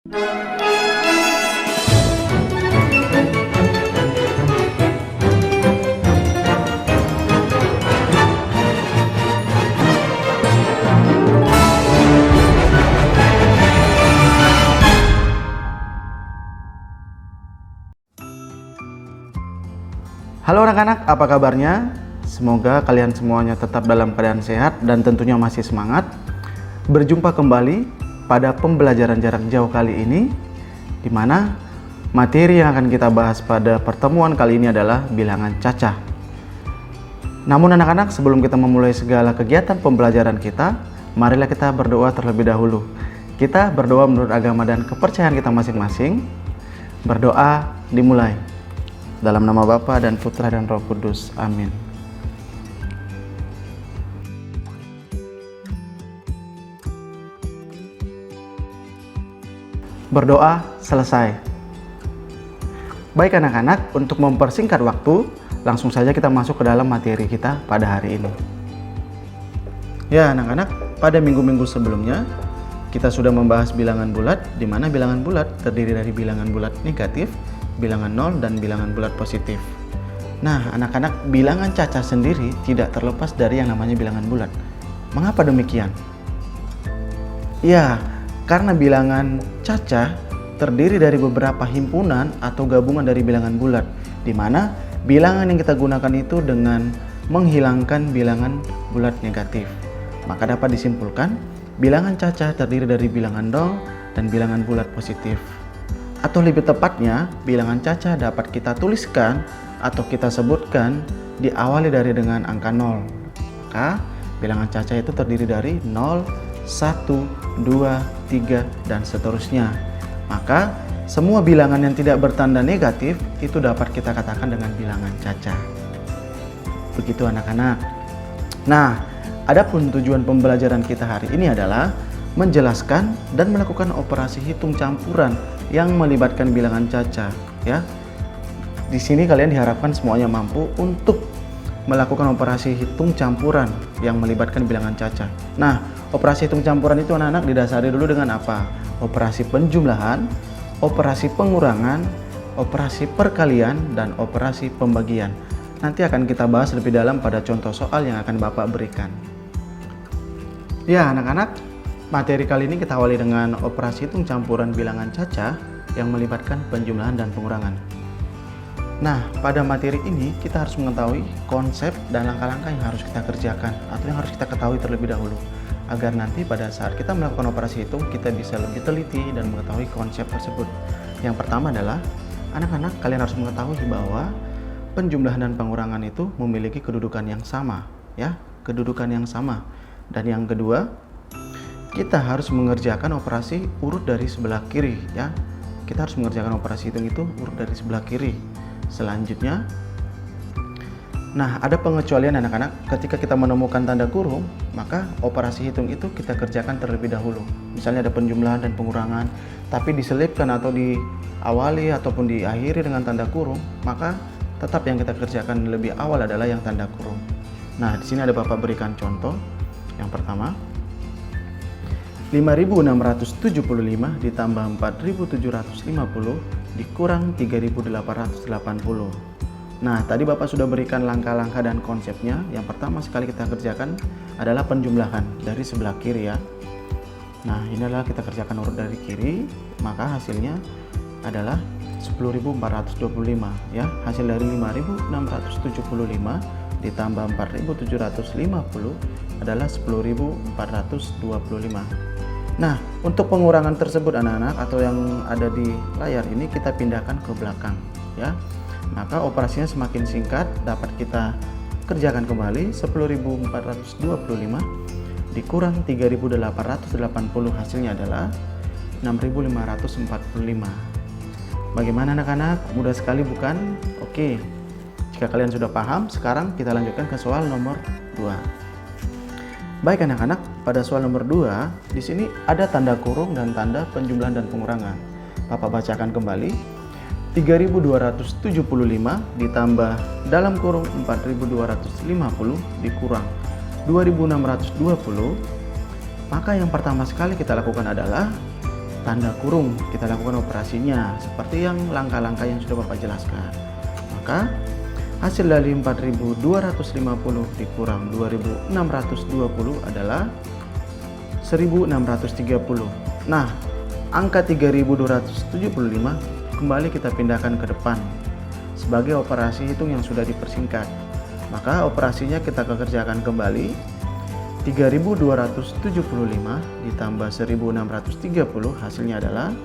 Halo anak-anak, apa kabarnya? Semoga kalian semuanya tetap dalam keadaan sehat dan tentunya masih semangat. Berjumpa kembali pada pembelajaran jarak jauh kali ini, di mana materi yang akan kita bahas pada pertemuan kali ini adalah bilangan cacah. Namun anak-anak, sebelum kita memulai segala kegiatan pembelajaran kita, marilah kita berdoa terlebih dahulu. Kita berdoa menurut agama dan kepercayaan kita masing-masing. Berdoa dimulai. Dalam nama Bapa dan Putra dan Roh Kudus. Amin. Berdoa selesai. Baik anak-anak, untuk mempersingkat waktu, langsung saja kita masuk ke dalam materi kita pada hari ini. Ya anak-anak, pada minggu-minggu sebelumnya kita sudah membahas bilangan bulat, di mana bilangan bulat terdiri dari bilangan bulat negatif, bilangan 0, dan bilangan bulat positif. Nah anak-anak, bilangan cacah sendiri tidak terlepas dari yang namanya bilangan bulat. Mengapa demikian? Ya, karena bilangan cacah terdiri dari beberapa himpunan atau gabungan dari bilangan bulat, di mana bilangan yang kita gunakan itu dengan menghilangkan bilangan bulat negatif. Maka dapat disimpulkan, bilangan cacah terdiri dari bilangan 0 dan bilangan bulat positif. Atau lebih tepatnya, bilangan cacah dapat kita tuliskan atau kita sebutkan diawali dari dengan angka 0. Maka bilangan cacah itu terdiri dari 0, 1, 2, 3, dan seterusnya. Maka semua bilangan yang tidak bertanda negatif itu dapat kita katakan dengan bilangan cacah. Begitu anak-anak. Nah, adapun tujuan pembelajaran kita hari ini adalah menjelaskan dan melakukan operasi hitung campuran yang melibatkan bilangan cacah, ya. Di sini kalian diharapkan semuanya mampu untuk melakukan operasi hitung campuran yang melibatkan bilangan cacah. Nah, operasi hitung campuran itu anak-anak didasari dulu dengan apa? Operasi penjumlahan, operasi pengurangan, operasi perkalian, dan operasi pembagian. Nanti akan kita bahas lebih dalam pada contoh soal yang akan Bapak berikan. Ya anak-anak, materi kali ini kita awali dengan operasi hitung campuran bilangan cacah yang melibatkan penjumlahan dan pengurangan. Nah, pada materi ini kita harus mengetahui konsep dan langkah-langkah yang harus kita kerjakan atau yang harus kita ketahui terlebih dahulu, agar nanti pada saat kita melakukan operasi hitung kita bisa lebih teliti dan mengetahui konsep tersebut. Yang pertama adalah, anak-anak, kalian harus mengetahui bahwa penjumlahan dan pengurangan itu memiliki kedudukan yang sama, ya, kedudukan yang sama. Dan yang kedua, kita harus mengerjakan operasi urut dari sebelah kiri, ya. Kita harus mengerjakan operasi hitung itu urut dari sebelah kiri. Selanjutnya, nah ada pengecualian anak-anak, ketika kita menemukan tanda kurung, maka operasi hitung itu kita kerjakan terlebih dahulu. Misalnya ada penjumlahan dan pengurangan, tapi diselipkan atau diawali ataupun diakhiri dengan tanda kurung, maka tetap yang kita kerjakan lebih awal adalah yang tanda kurung. Nah, di sini ada Bapak berikan contoh. Yang pertama, 5.675 ditambah 4.750 dikurang 3.880. Nah, tadi Bapak sudah berikan langkah-langkah dan konsepnya. Yang pertama sekali kita kerjakan adalah penjumlahan dari sebelah kiri, ya. Nah, ini adalah kita kerjakan urut dari kiri, maka hasilnya adalah 10.425, ya. Hasil dari 5.675 ditambah 4.750 adalah 10.425. Nah, untuk pengurangan tersebut anak-anak atau yang ada di layar ini kita pindahkan ke belakang, ya. Maka operasinya semakin singkat, dapat kita kerjakan kembali. 10.425 dikurang 3.880, hasilnya adalah 6.545. Bagaimana anak-anak? Mudah sekali bukan? Oke. Jika kalian sudah paham, sekarang kita lanjutkan ke soal nomor 2. Baik anak-anak, pada soal nomor 2, di sini ada tanda kurung dan tanda penjumlahan dan pengurangan. Bapak bacakan kembali. 3.275 ditambah dalam kurung 4.250 dikurang 2.620. Maka yang pertama sekali kita lakukan adalah tanda kurung kita lakukan operasinya seperti yang langkah-langkah yang sudah Bapak jelaskan. Maka hasil dari 4.250 dikurang 2.620 adalah 1.630. Nah, angka 3.275 kembali kita pindahkan ke depan sebagai operasi hitung yang sudah dipersingkat. Maka operasinya kita kerjakan kembali. 3.275 ditambah 1.630 hasilnya adalah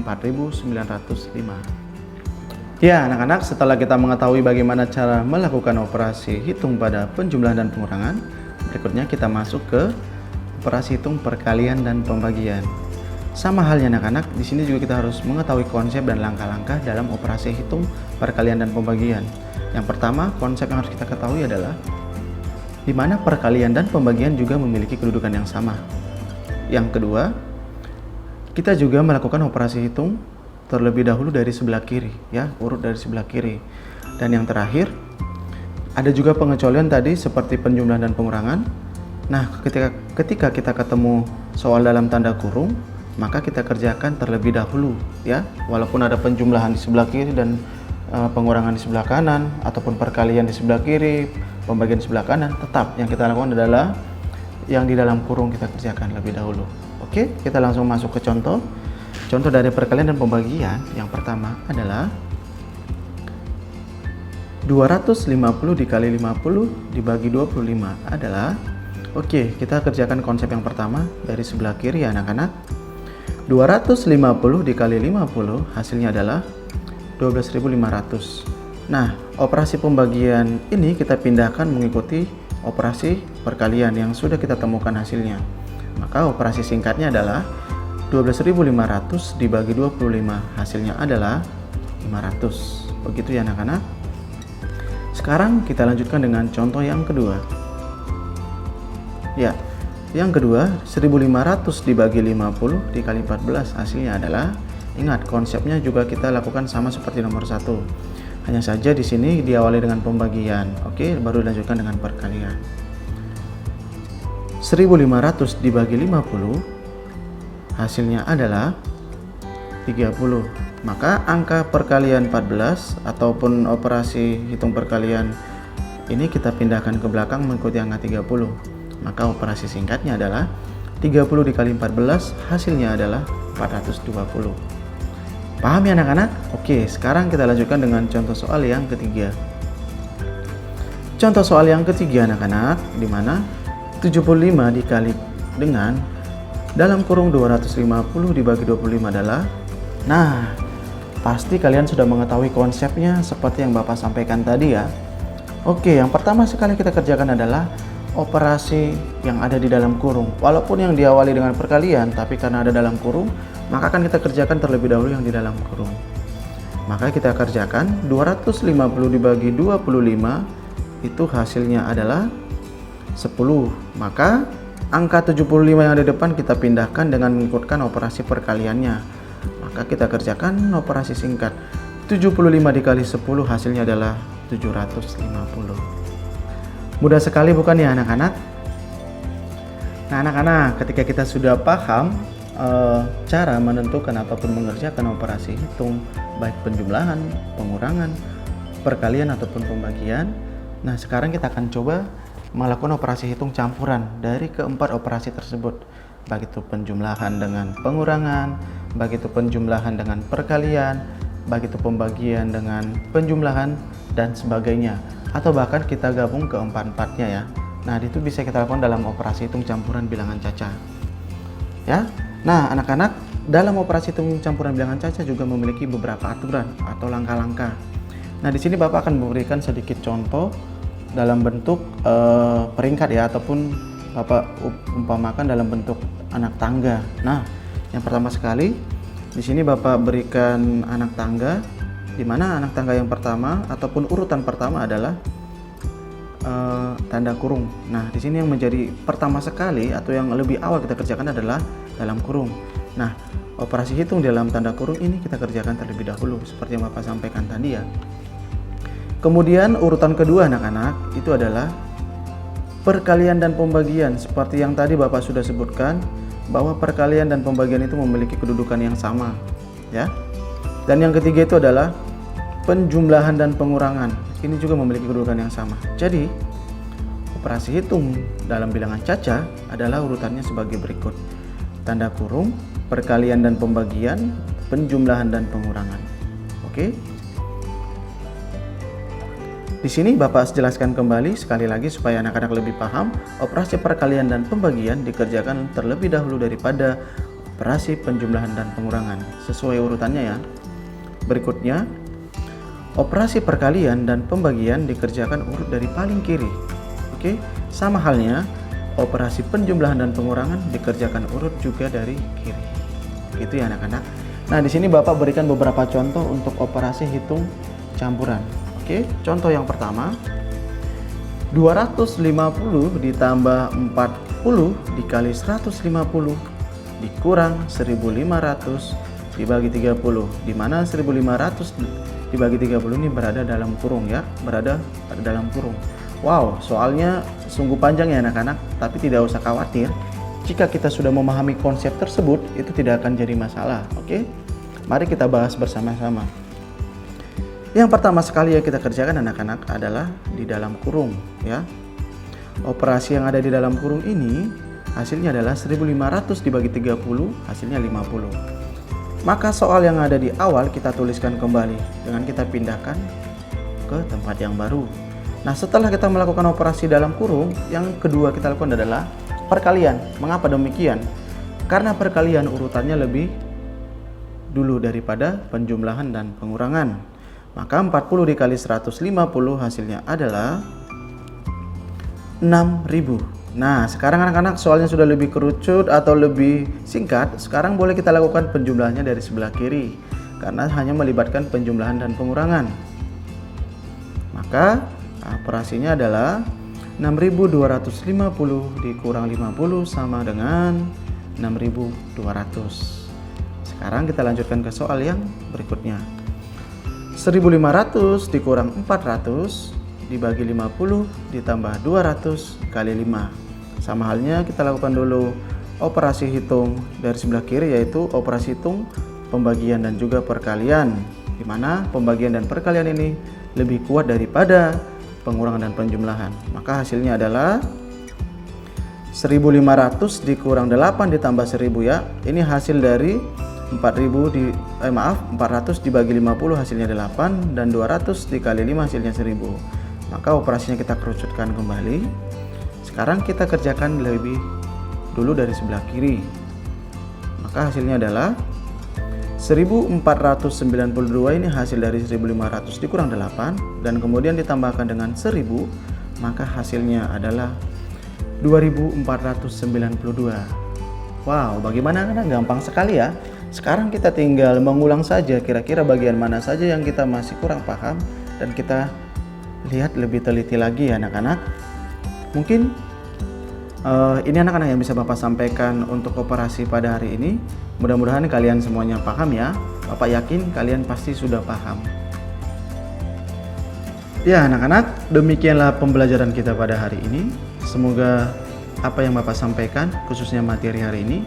4.905. Ya anak-anak, setelah kita mengetahui bagaimana cara melakukan operasi hitung pada penjumlahan dan pengurangan, berikutnya kita masuk ke operasi hitung perkalian dan pembagian. Sama halnya anak-anak, di sini juga kita harus mengetahui konsep dan langkah-langkah dalam operasi hitung perkalian dan pembagian. Yang pertama, konsep yang harus kita ketahui adalah di mana perkalian dan pembagian juga memiliki kedudukan yang sama. Yang kedua, kita juga melakukan operasi hitung terlebih dahulu dari sebelah kiri, ya, urut dari sebelah kiri. Dan yang terakhir, ada juga pengecualian tadi seperti penjumlahan dan pengurangan. Nah, ketika kita ketemu soal dalam tanda kurung, maka kita kerjakan terlebih dahulu, ya. Walaupun ada penjumlahan di sebelah kiri dan pengurangan di sebelah kanan, ataupun perkalian di sebelah kiri, pembagian di sebelah kanan, tetap yang kita lakukan adalah yang di dalam kurung kita kerjakan lebih dahulu. Oke, kita langsung masuk ke contoh. Contoh dari perkalian dan pembagian yang pertama adalah 250 dikali 50 dibagi 25 adalah, oke, kita kerjakan konsep yang pertama dari sebelah kiri ya anak-anak. 250 dikali 50 hasilnya adalah 12.500. Nah, operasi pembagian ini kita pindahkan mengikuti operasi perkalian yang sudah kita temukan hasilnya. Maka operasi singkatnya adalah 12.500 dibagi 25, hasilnya adalah 500. Begitu ya anak-anak. Sekarang kita lanjutkan dengan contoh yang kedua. Ya, yang kedua 1.500 dibagi 50 dikali 14 hasilnya adalah, ingat konsepnya juga kita lakukan sama seperti nomor 1. Hanya saja di sini diawali dengan pembagian. Oke, baru dilanjutkan dengan perkalian. 1.500 dibagi 50 hasilnya adalah 30. Maka angka perkalian 14 ataupun operasi hitung perkalian ini kita pindahkan ke belakang mengikuti angka 30. Maka operasi singkatnya adalah 30 dikali 14 hasilnya adalah 420. Paham ya anak-anak? Oke, sekarang kita lanjutkan dengan contoh soal yang ketiga. Contoh soal yang ketiga anak-anak, di mana 75 dikali dengan dalam kurung 250 dibagi 25 adalah, nah, pasti kalian sudah mengetahui konsepnya seperti yang Bapak sampaikan tadi ya. Oke, yang pertama sekali kita kerjakan adalah operasi yang ada di dalam kurung. Walaupun yang diawali dengan perkalian, tapi karena ada dalam kurung, maka akan kita kerjakan terlebih dahulu yang di dalam kurung. Maka kita kerjakan 250 dibagi 25 itu hasilnya adalah 10. Maka angka 75 yang ada di depan kita pindahkan dengan mengikutkan operasi perkaliannya. Maka kita kerjakan operasi singkat. 75 dikali 10 hasilnya adalah 750. Mudah sekali bukan ya anak-anak? Nah anak-anak, ketika kita sudah paham cara menentukan ataupun mengerjakan operasi hitung baik penjumlahan, pengurangan, perkalian ataupun pembagian, nah sekarang kita akan coba melakukan operasi hitung campuran dari keempat operasi tersebut, baik itu penjumlahan dengan pengurangan, baik itu penjumlahan dengan perkalian, baik itu pembagian dengan penjumlahan dan sebagainya, atau bahkan kita gabung keempat-empatnya ya. Nah itu bisa kita lakukan dalam operasi hitung campuran bilangan caca ya. Nah anak-anak, dalam operasi hitung campuran bilangan caca juga memiliki beberapa aturan atau langkah-langkah. Nah di sini Bapak akan memberikan sedikit contoh dalam bentuk peringkat ya, ataupun Bapak umpamakan dalam bentuk anak tangga. Nah yang pertama sekali di sini Bapak berikan anak tangga, di mana anak tangga yang pertama ataupun urutan pertama adalah tanda kurung. Nah, di sini yang menjadi pertama sekali atau yang lebih awal kita kerjakan adalah dalam kurung. Nah, operasi hitung dalam tanda kurung ini kita kerjakan terlebih dahulu seperti yang Bapak sampaikan tadi ya. Kemudian urutan kedua anak-anak itu adalah perkalian dan pembagian seperti yang tadi Bapak sudah sebutkan. bahwa perkalian dan pembagian itu memiliki kedudukan yang sama, ya. Dan yang ketiga itu adalah penjumlahan dan pengurangan. Ini juga memiliki kedudukan yang sama. Jadi, operasi hitung dalam bilangan caca adalah urutannya sebagai berikut. Tanda kurung, perkalian dan pembagian, penjumlahan dan pengurangan. Oke? Di sini Bapak jelaskan kembali sekali lagi supaya anak-anak lebih paham. Operasi perkalian dan pembagian dikerjakan terlebih dahulu daripada operasi penjumlahan dan pengurangan. Sesuai urutannya ya. Berikutnya, operasi perkalian dan pembagian dikerjakan urut dari paling kiri. Oke, sama halnya operasi penjumlahan dan pengurangan dikerjakan urut juga dari kiri. Gitu ya anak-anak. Nah, di sini Bapak berikan beberapa contoh untuk operasi hitung campuran. Oke, contoh yang pertama, 250 ditambah 40 dikali 150 dikurang 1500 dibagi 30, di mana 1500 dibagi 30 ini berada dalam kurung ya, berada dalam kurung. Wow, soalnya sungguh panjang ya anak-anak, tapi tidak usah khawatir. Jika kita sudah memahami konsep tersebut, itu tidak akan jadi masalah. Oke, mari kita bahas bersama-sama. Yang pertama sekali yang kita kerjakan anak-anak adalah di dalam kurung ya. Operasi yang ada di dalam kurung ini hasilnya adalah 1500 dibagi 30 hasilnya 50. Maka soal yang ada di awal kita tuliskan kembali dengan kita pindahkan ke tempat yang baru. Nah, setelah kita melakukan operasi dalam kurung, yang kedua kita lakukan adalah perkalian. Mengapa demikian? Karena perkalian urutannya lebih dulu daripada penjumlahan dan pengurangan. Maka 40 dikali 150 hasilnya adalah 6.000. Nah, sekarang anak-anak soalnya sudah lebih kerucut atau lebih singkat. Sekarang boleh kita lakukan penjumlahannya dari sebelah kiri, karena hanya melibatkan penjumlahan dan pengurangan. Maka operasinya adalah 6.250 dikurang 50 sama dengan 6.200. Sekarang kita lanjutkan ke soal yang berikutnya. 1.500 dikurang 400 dibagi 50 ditambah 200 kali 5. Sama halnya kita lakukan dulu operasi hitung dari sebelah kiri, yaitu operasi hitung pembagian dan juga perkalian, di mana pembagian dan perkalian ini lebih kuat daripada pengurangan dan penjumlahan. Maka hasilnya adalah 1.500 dikurang 8 ditambah 1.000 ya. Ini hasil dari 400 dibagi 50 hasilnya 8 dan 200 dikali 5 hasilnya 1.000. Maka operasinya kita kerucutkan kembali. Sekarang kita kerjakan lebih dulu dari sebelah kiri. Maka hasilnya adalah 1492 ini hasil dari 1500 dikurang 8 dan kemudian ditambahkan dengan 1000, maka hasilnya adalah 2492. Wow, bagaimana kan? Gampang sekali ya. Sekarang kita tinggal mengulang saja kira-kira bagian mana saja yang kita masih kurang paham dan kita lihat lebih teliti lagi ya anak-anak. Mungkin ini anak-anak yang bisa Bapak sampaikan untuk operasi pada hari ini. Mudah-mudahan kalian semuanya paham ya. Bapak yakin kalian pasti sudah paham. Ya anak-anak, demikianlah pembelajaran kita pada hari ini. Semoga apa yang Bapak sampaikan, khususnya materi hari ini,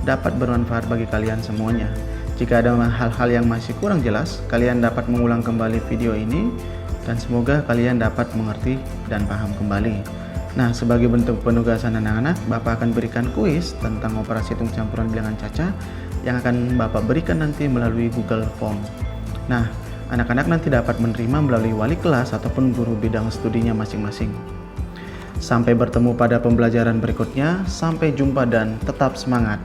dapat bermanfaat bagi kalian semuanya. Jika ada hal-hal yang masih kurang jelas, kalian dapat mengulang kembali video ini dan semoga kalian dapat mengerti dan paham kembali. Nah, sebagai bentuk penugasan anak-anak, Bapak akan berikan kuis tentang operasi hitung campuran bilangan caca yang akan Bapak berikan nanti melalui Google Form. Nah, anak-anak nanti dapat menerima melalui wali kelas ataupun guru bidang studinya masing-masing. Sampai bertemu pada pembelajaran berikutnya, sampai jumpa dan tetap semangat.